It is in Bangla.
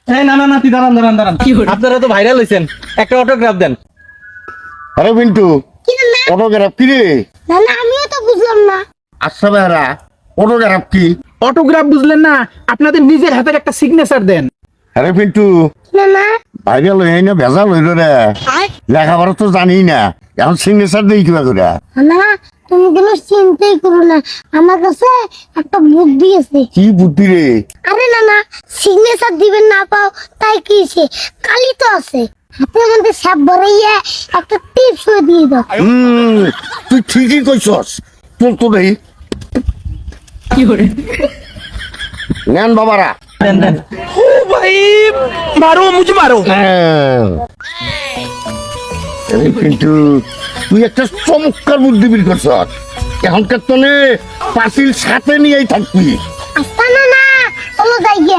এই না না না তুই দাঁড়ান আপনারা তো ভাইরাল হয়েছেন, একটা অটোগ্রাফ দেন। আরে পিন্টু, কি না অটোগ্রাফ কি রে? না না আমিও তো বুঝলাম না। আচ্ছা ভাইরা, অটোগ্রাফ কি? অটোগ্রাফ বুঝলেন না? আপনাদের নিজের হাতের একটা সিগনেচার দেন। আরে পিন্টু, না না ভাইরাল হই না ভেজাল হইল রে। লেখাপড়া তো জানি না, এখন সিগনেচার দিই কিবা করে। না তুমি কোনো চিন্তাই করো না, আমার কাছে একটা বুদ্ধি আছে। কি বুদ্ধি রে? আরে না না, সিগনেচার দিবেন না পাও তাই কি হইছে, কালি তো আছে হাতের মধ্যে সাপ ভরাইয়া একটা টিপস দিয়ে দাও। তুই ঠিকই কইছস। তোর তো নেই নেন বাবারা। দেন দেন। ও ভাই, মারো মুঝে মারো। আরে পিন্টু, তুই একটা চমৎকার বুদ্ধি বের করছ। এখনকার তনে পাতিল সাথে নিয়েই থাকবি। আস্তা না না, চলো যাই গে।